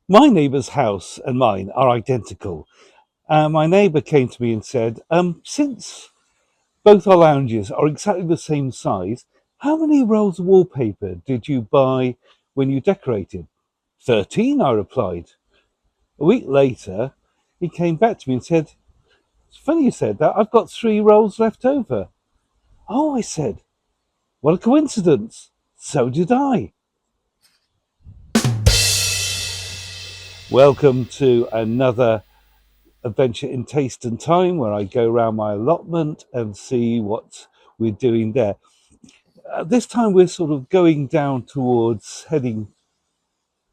My neighbour's house and mine are identical. My neighbour came to me and said, since both our lounges are exactly the same size, how many rolls of wallpaper did you buy when you decorated? 13, I replied. A week later, he came back to me and said, it's funny you said that, I've got 3 rolls left over. Oh, I said, what a coincidence. So did I. Welcome to another adventure in taste and time where I go around my allotment and see what we're doing there. This time we're sort of going down towards heading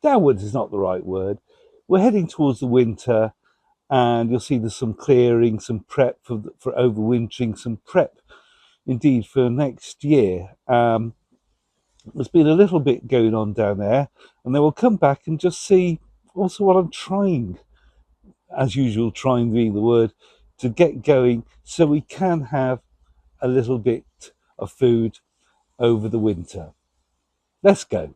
downwards is not the right word. We're heading towards the winter, and you'll see there's some clearing, some prep for overwintering, some prep indeed for next year. There's been a little bit going on down there, and then we'll come back and just see also what I'm trying, as usual, trying being the word, to get going so we can have a little bit of food over the winter. Let's go.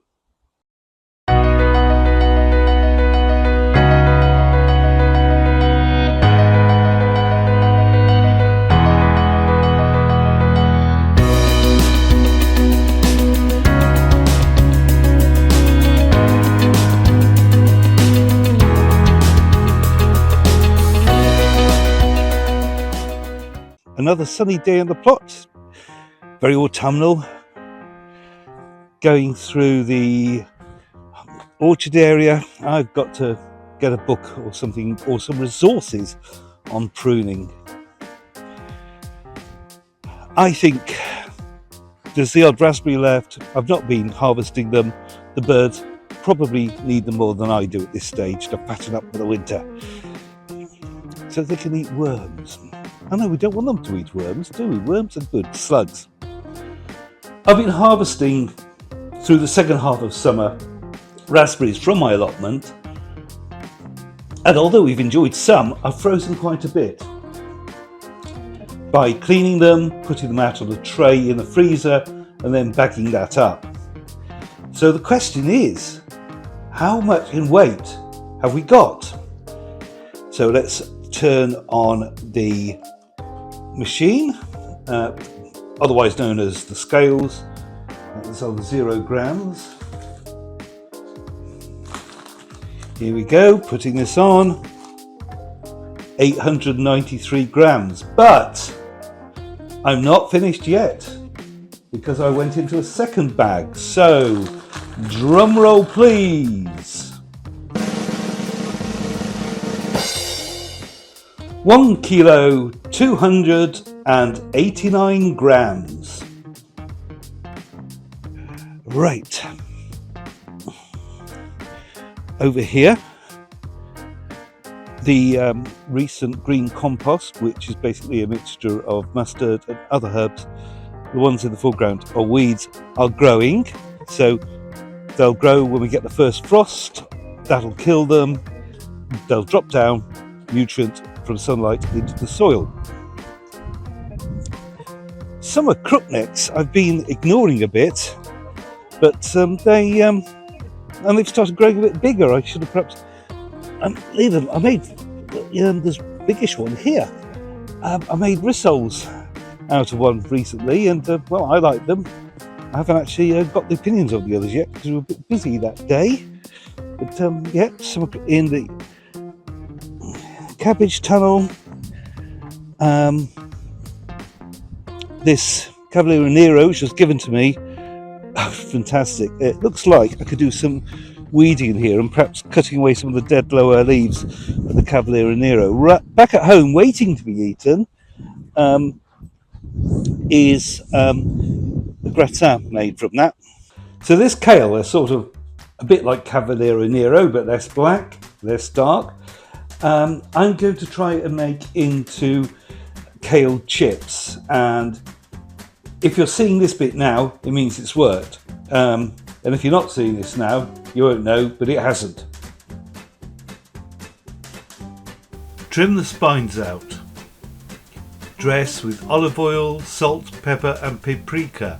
Another sunny day on the plot, very autumnal, going through the orchard area. I've got to get a book or something, or some resources on pruning. I think there's the odd raspberry left. I've not been harvesting them. The birds probably need them more than I do at this stage to fatten up for the winter, so they can eat worms. I know we don't want them to eat worms, do we? Worms are good. Slugs. I've been harvesting through the second half of summer raspberries from my allotment, and although we've enjoyed some, I've frozen quite a bit by cleaning them, putting them out on a tray in the freezer, and then bagging that up. So the question is, how much in weight have we got? So let's turn on the machine, otherwise known as the scales. It's on 0 grams. Here we go, putting this on. 893 grams, but I'm not finished yet because I went into a second bag. So, drum roll please. 1 kilo 289 grams. Right. Over here, the recent green compost, which is basically a mixture of mustard and other herbs. The ones in the foreground are weeds, are growing. So they'll grow when we get the first frost. That'll kill them. They'll drop down, nutrient from sunlight into the soil. Summer crooknecks I've been ignoring a bit, but they've started growing a bit bigger. I should have perhaps leave them. I made this biggish one here. I made rissoles out of one recently, and well, I like them. I haven't actually got the opinions of the others yet because we were a bit busy that day. But yeah, some in the cabbage tunnel. This Cavalier Nero, which was given to me, fantastic. It looks like I could do some weeding in here and perhaps cutting away some of the dead lower leaves of the Cavalier Nero. Back at home, waiting to be eaten, is a gratin made from that. So this kale is sort of a bit like Cavalier Nero, but less black, less dark. I'm going to try and make into kale chips, and if you're seeing this bit now, it means it's worked. And if you're not seeing this now, you won't know, but it hasn't. Trim the spines out. Dress with olive oil, salt, pepper and paprika,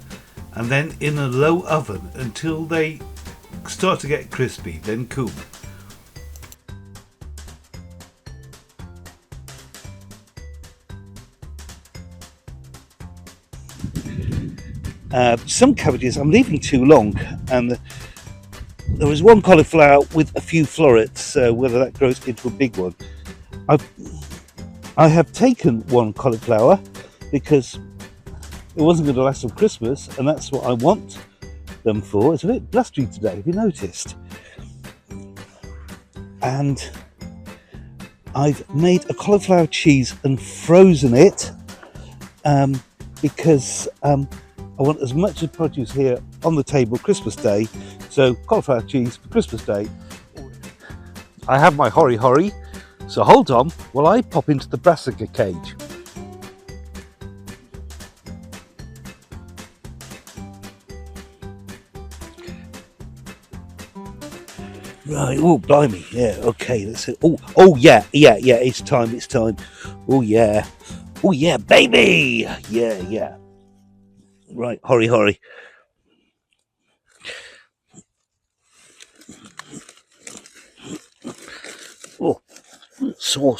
and then in a low oven until they start to get crispy, then cool. Some cabbages I'm leaving too long, and there is one cauliflower with a few florets, so whether that grows into a big one. I have taken one cauliflower because it wasn't going to last till Christmas, and that's what I want them for. It's a bit blustery today, have you noticed? And I've made a cauliflower cheese and frozen it because I want as much of produce here on the table Christmas Day. So cauliflower cheese for Christmas Day. I have my hori, so hold on while I pop into the brassica cage. Right, oh blimey, yeah, okay, that's it. Oh yeah, it's time. Oh yeah, baby, yeah. Right, hori. Oh, sore.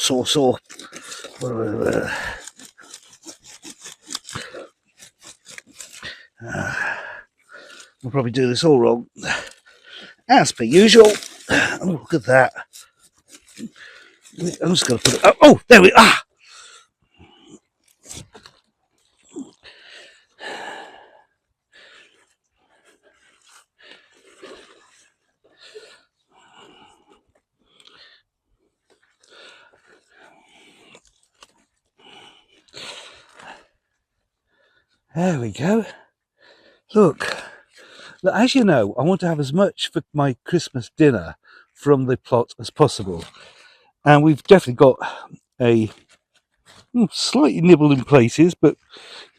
I'll probably do this all wrong, as per usual. Oh, look at that. I'm just going to put it. Oh, there we are. There we go. Look, as you know, I want to have as much for my Christmas dinner from the plot as possible. And we've definitely got a slightly nibbled in places, but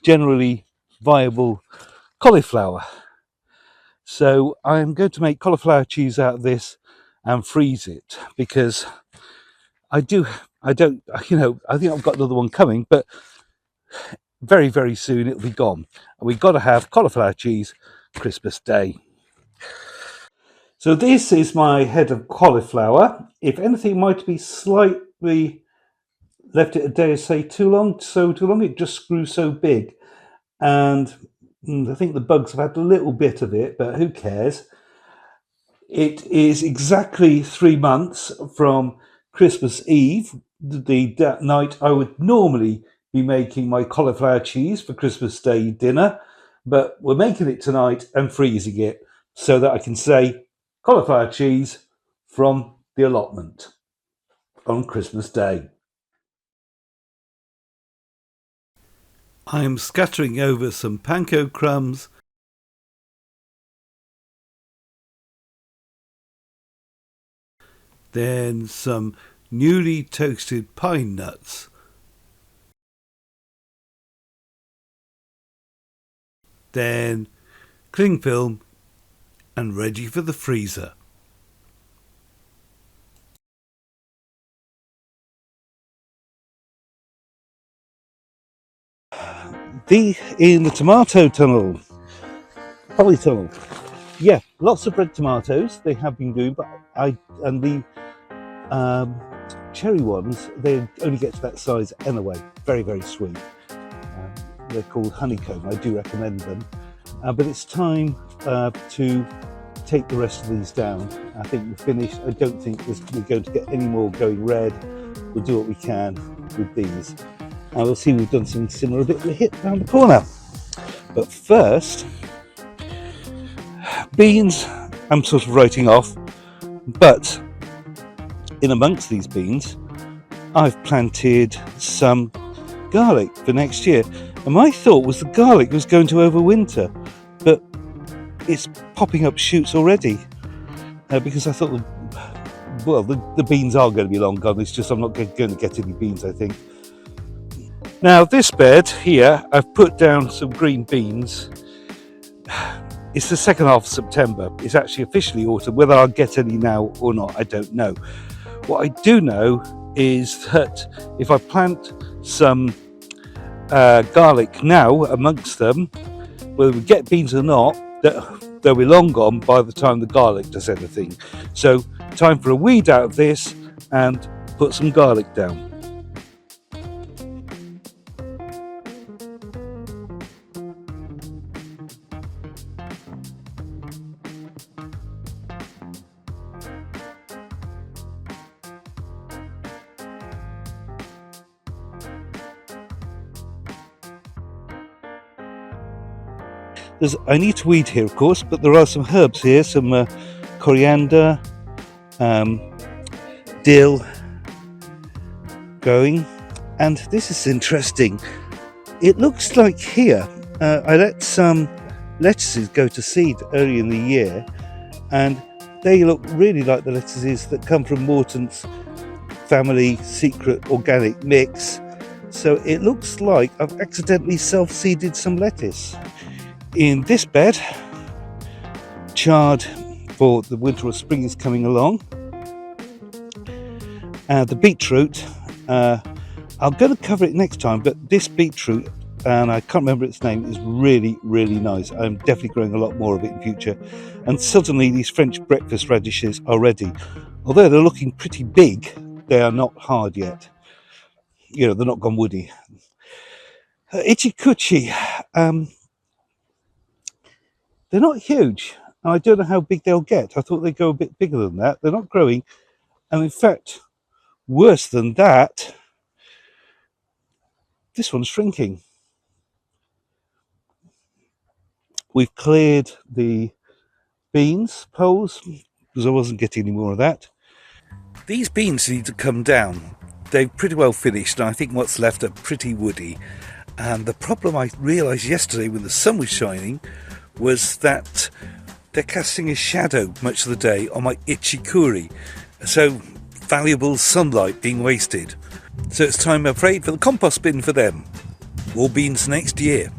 generally viable cauliflower. So I'm going to make cauliflower cheese out of this and freeze it, because I think I've got another one coming, but very, very soon it'll be gone. And we've got to have cauliflower cheese Christmas Day. So this is my head of cauliflower. If anything might be slightly left it a day or so too long, it just grew so big. And I think the bugs have had a little bit of it, but who cares? It is exactly 3 months from Christmas Eve, the night I would normally be making my cauliflower cheese for Christmas Day dinner, but we're making it tonight and freezing it so that I can say cauliflower cheese from the allotment on Christmas Day. I'm scattering over some panko crumbs, then some newly toasted pine nuts, then cling film, and ready for the freezer. In the tomato tunnel, polytunnel. Yeah, lots of red tomatoes they have been doing, but the cherry ones, they only get to that size anyway. Very, very sweet. They're called honeycomb. I do recommend them. But it's time to take the rest of these down. I think we're finished. I don't think we're going to get any more going red. We'll do what we can with these. And we'll see we've done something similar a bit hit around the corner. But first, beans I'm sort of writing off, but in amongst these beans I've planted some garlic for next year, and my thought was the garlic was going to overwinter, but it's popping up shoots already, because I thought the beans are going to be long gone. It's just I'm not going to get any beans, I think. Now this bed here, I've put down some green beans. It's the second half of September. It's actually officially autumn. Whether I'll get any now or not, I don't know. What I do know is that if I plant some garlic now amongst them, whether we get beans or not, they'll be long gone by the time the garlic does anything. So time for a weed out of this and put some garlic down. I need to weed here, of course, but there are some herbs here, some coriander, dill growing, and this is interesting. It looks like here I let some lettuces go to seed early in the year, and they look really like the lettuces that come from Morton's family secret organic mix. So it looks like I've accidentally self-seeded some lettuce. In this bed, chard for the winter or spring is coming along. The beetroot, I'm going to cover it next time, but this beetroot, and I can't remember its name, is really, really nice. I'm definitely growing a lot more of it in future. And suddenly these French breakfast radishes are ready. Although they're looking pretty big, they are not hard yet. You know, they're not gone woody. Itchy coochie, they're not huge. And I don't know how big they'll get. I thought they'd go a bit bigger than that. They're not growing. And in fact, worse than that, this one's shrinking. We've cleared the beans poles because I wasn't getting any more of that. These beans need to come down. They've pretty well finished, and I think what's left are pretty woody. And the problem I realised yesterday when the sun was shining was that they're casting a shadow much of the day on my itchy curry. So valuable sunlight being wasted. So it's time, I'm afraid, for the compost bin for them. More beans next year.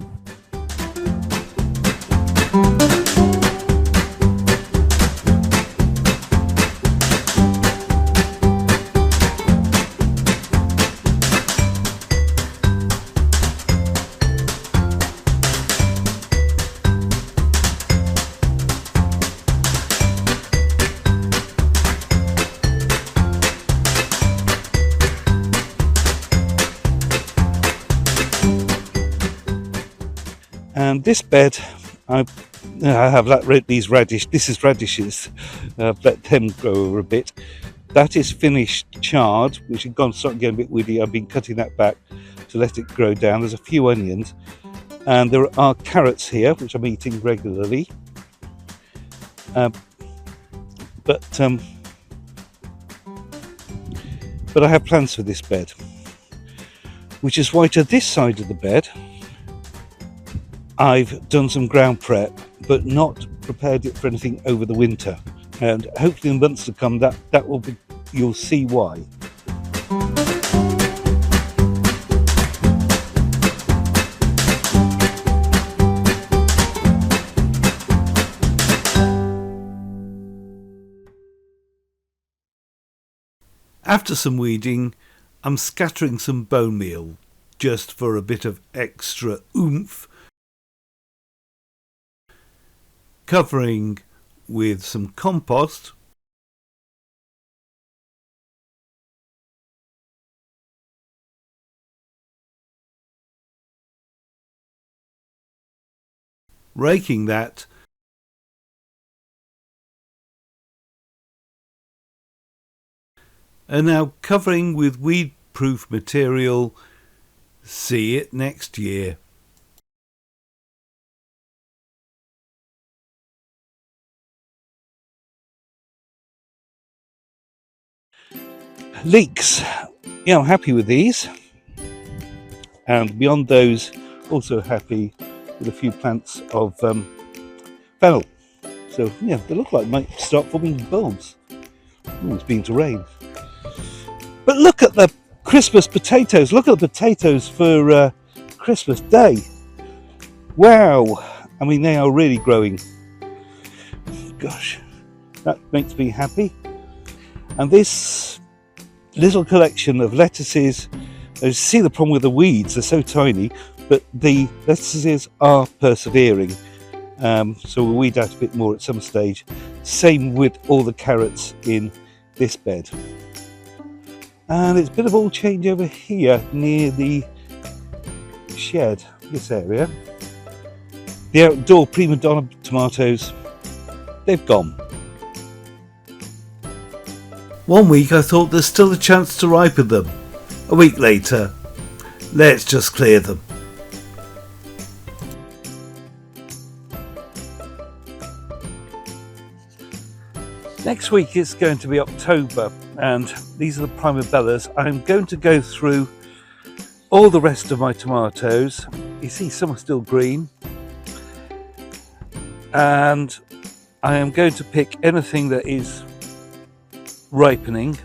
And this bed, I have these radishes. This is radishes. I've let them grow over a bit. That is finished chard, which had started getting a bit woody. I've been cutting that back to let it grow down. There's a few onions, and there are carrots here, which I'm eating regularly. But I have plans for this bed, which is why to this side of the bed I've done some ground prep, but not prepared it for anything over the winter. And hopefully in the months to come, that will be, you'll see why. After some weeding, I'm scattering some bone meal just for a bit of extra oomph, covering with some compost, raking that, and now covering with weed-proof material. See it next year. Leeks, yeah, I'm happy with these, and beyond those, also happy with a few plants of fennel. So yeah, they look like they might start forming bulbs. Oh, it's beginning to rain. But look at the Christmas potatoes. Look at the potatoes for Christmas Day. Wow, I mean, they are really growing. Gosh, that makes me happy. And this little collection of lettuces, you see the problem with the weeds, they're so tiny, but the lettuces are persevering. So we'll weed out a bit more at some stage. Same with all the carrots in this bed. And it's a bit of all change over here near the shed, this area. The outdoor Primabella Tomatoes, they've gone. One week I thought there's still a chance to ripen them. A week later, let's just clear them. Next week it's going to be October, and these are the Primabellas. I'm going to go through all the rest of my tomatoes. You see some are still green, and I am going to pick anything that is ripening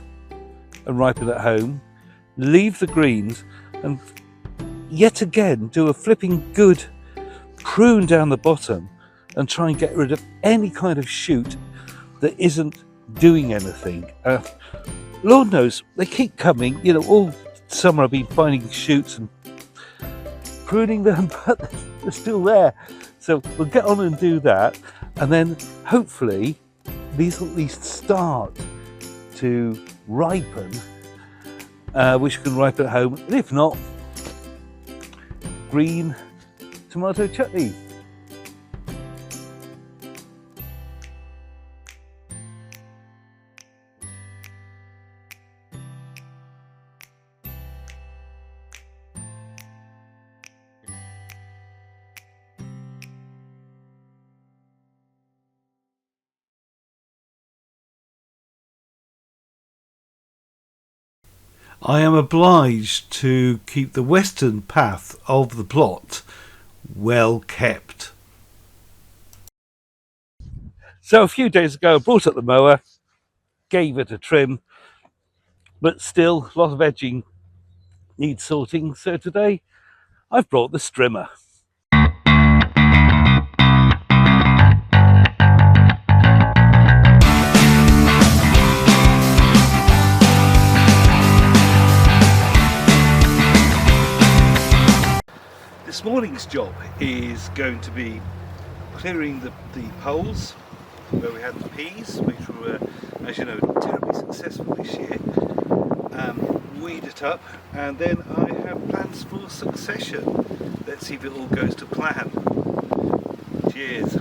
and ripen at home, leave the greens, and yet again do a flipping good prune down the bottom and try and get rid of any kind of shoot that isn't doing anything. Lord knows they keep coming, you know, all summer I've been finding shoots and pruning them, but they're still there. So we'll get on and do that, and then hopefully these will at least start to ripen, which can ripen at home, and if not, green tomato chutney. I am obliged to keep the western path of the plot well kept. So a few days ago I brought up the mower, gave it a trim, but still a lot of edging needs sorting, so today I've brought the strimmer. This morning's job is going to be clearing the poles where we had the peas, which were, as you know, terribly successful this year. Weed it up, and then I have plans for succession. Let's see if it all goes to plan. Cheers.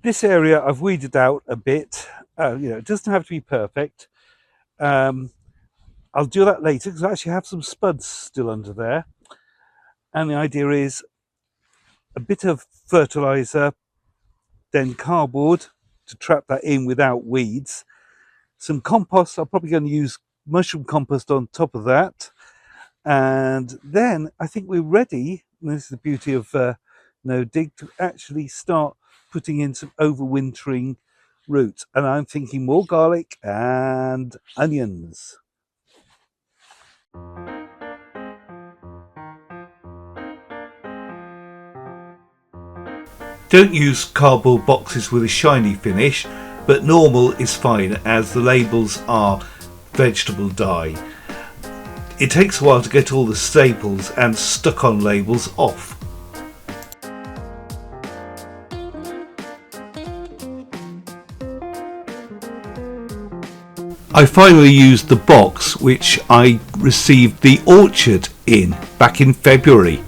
This area I've weeded out a bit. You know, it doesn't have to be perfect. I'll do that later because I actually have some spuds still under there. And the idea is a bit of fertilizer, then cardboard to trap that in without weeds. Some compost, I'm probably going to use mushroom compost on top of that. And then I think we're ready, and this is the beauty of no dig, to actually start putting in some overwintering roots. And I'm thinking more garlic and onions. Don't use cardboard boxes with a shiny finish, but normal is fine as the labels are vegetable dye. It takes a while to get all the staples and stuck on labels off. I finally used the box which I received the orchard in back in February.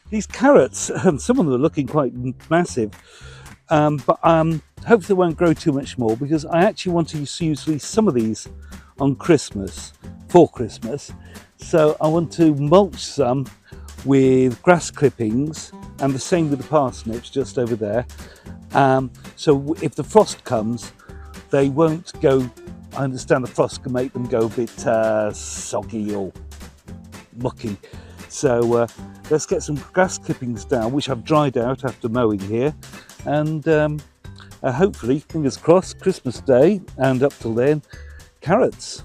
These carrots, some of them are looking quite massive, but hopefully they won't grow too much more, because I actually want to use some of these on Christmas, for Christmas. So I want to mulch some with grass clippings, and the same with the parsnips just over there. So if the frost comes, they won't go. I understand the frost can make them go a bit soggy or mucky. So let's get some grass clippings down, which I've dried out after mowing here, and hopefully, fingers crossed, Christmas Day and up till then, carrots.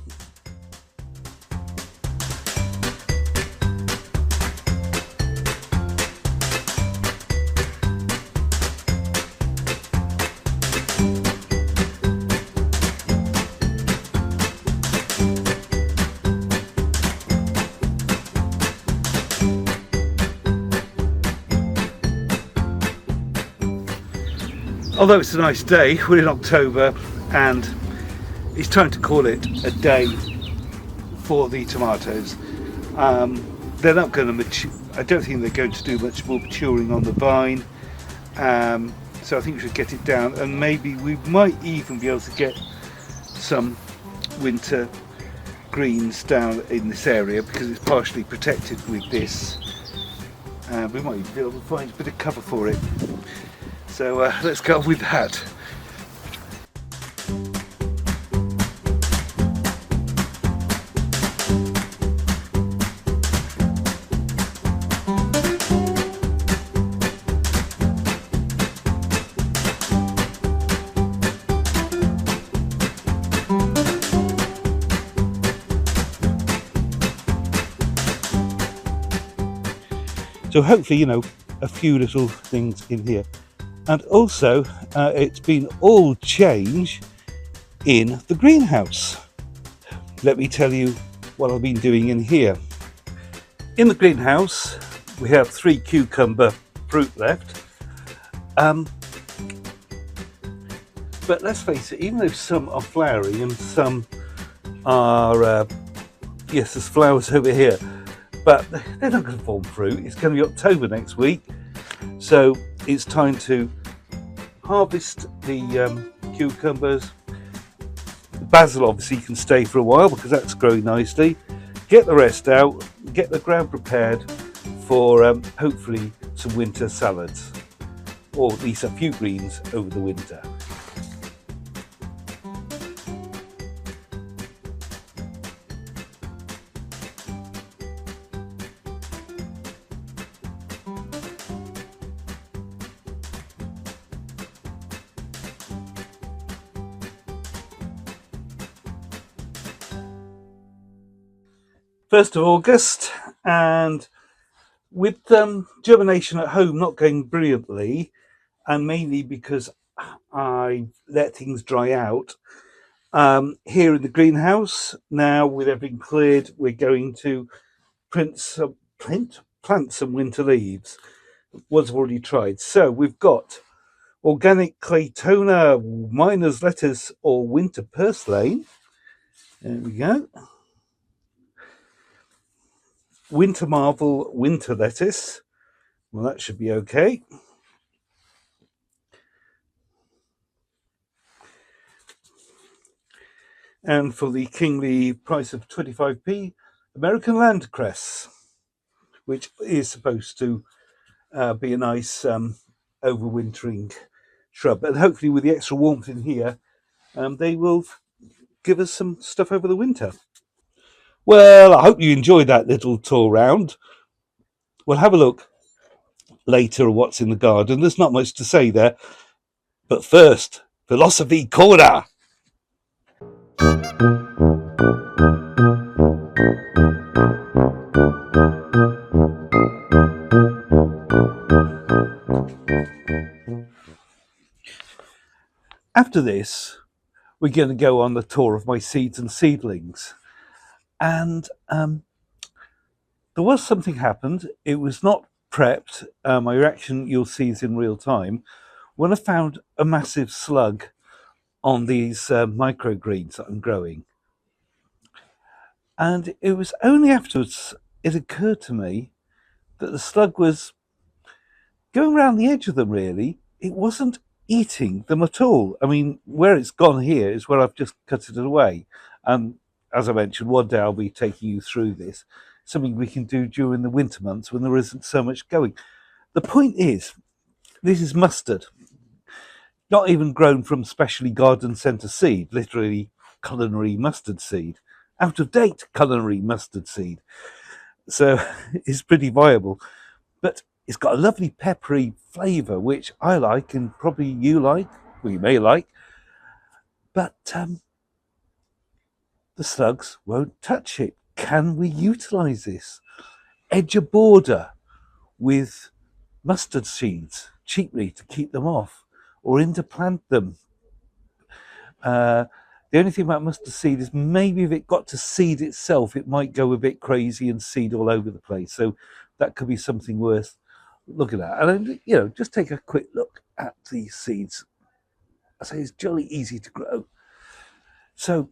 Although it's a nice day, we're in October and it's time to call it a day for the tomatoes. They're not going to mature. I don't think they're going to do much more maturing on the vine. So I think we should get it down, and maybe we might even be able to get some winter greens down in this area, because it's partially protected with this. We might even be able to find a bit of cover for it. So let's go with that. So hopefully, you know, a few little things in here. And also, it's been all change in the greenhouse. Let me tell you what I've been doing in here. In the greenhouse, we have 3 cucumber fruit left. But let's face it, even though some are flowering and some are, yes, there's flowers over here, but they're not going to form fruit. It's going to be October next week. So it's time to harvest the cucumbers. The basil obviously can stay for a while because that's growing nicely. Get the rest out, get the ground prepared for hopefully some winter salads, or at least a few greens over the winter. First of August, and with germination at home not going brilliantly, and mainly because I let things dry out, here in the greenhouse now, with everything cleared, we're going to plant some winter leaves. Ones I've already tried. So we've got organic Claytona, miner's lettuce, or winter purslane. There we go. Winter marvel, winter lettuce. Well, that should be okay. And for the kingly price of 25p, American landcress, which is supposed to be a nice overwintering shrub. And hopefully with the extra warmth in here, they will give us some stuff over the winter. Well, I hope you enjoyed that little tour round. We'll have a look later at what's in the garden. There's not much to say there. But first, Philosophy Corner. After this, we're going to go on the tour of my seeds and seedlings. And there was something happened. It was not prepped. My reaction you'll see is in real time. When I found a massive slug on these microgreens that I'm growing. And it was only afterwards it occurred to me that the slug was going around the edge of them, really, it wasn't eating them at all. I mean, where it's gone here is where I've just cut it away. And as I mentioned, one day I'll be taking you through this, something we can do during the winter months when there isn't so much going. The point is, this is mustard, not even grown from specially garden centre seed, literally culinary mustard seed, out of date culinary mustard seed. So it's pretty viable. But it's got a lovely peppery flavour, which I like and probably you like, or you may like. But the slugs won't touch it. Can we utilise this? Edge a border with mustard seeds cheaply to keep them off, or interplant them. The only thing about mustard seed is maybe if it got to seed itself, it might go a bit crazy and seed all over the place. So that could be something worth looking at. And, just take a quick look at these seeds. I say it's jolly easy to grow. So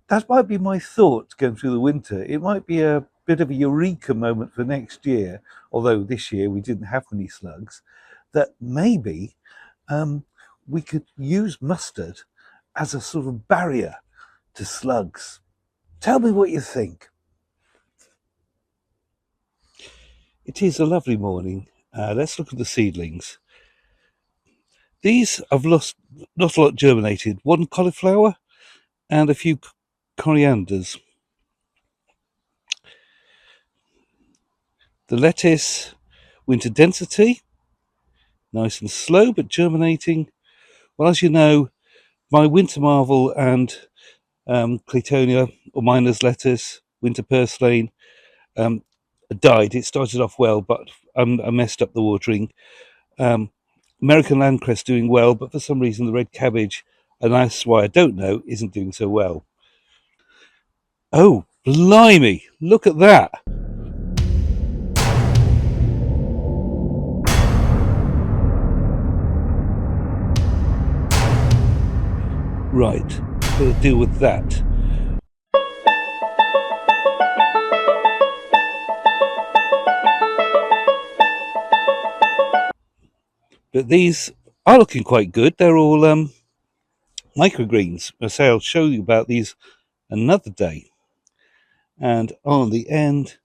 that might be my thoughts going through the winter. It might be a bit of a eureka moment for next year, although this year we didn't have any slugs, that maybe we could use mustard as a sort of barrier to slugs. Tell me what you think. It is a lovely morning. Let's look at the seedlings. These I've lost not a lot germinated. One cauliflower and a few corianders. The lettuce, winter density, nice and slow but germinating. Well, as you know, my winter marvel and Claytonia or miner's lettuce, winter purslane, died. It started off well, but I messed up the watering. American landcress doing well, but for some reason the red cabbage, and that's why I don't know, isn't doing so well. Oh, blimey, look at that. Right, we'll deal with that. But these are looking quite good. They're all microgreens. I say I'll show you about these another day. And on the end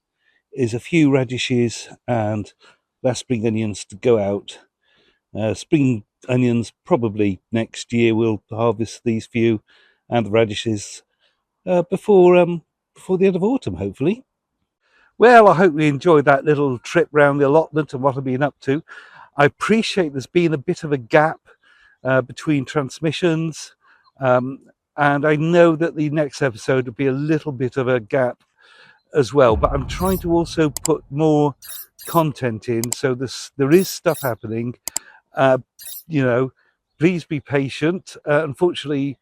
is a few radishes and last spring onions to go out. Spring onions probably next year. We'll harvest these few and the radishes before the end of autumn, hopefully. Well, I hope you enjoyed that little trip round the allotment and what I've been up to. I appreciate there's been a bit of a gap between transmissions, and I know that the next episode will be a little bit of a gap as well, but I'm trying to also put more content in, so there is stuff happening. Please be patient. Unfortunately,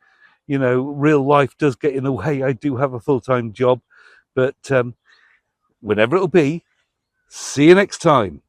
real life does get in the way. I do have a full-time job, but whenever it'll be, see you next time.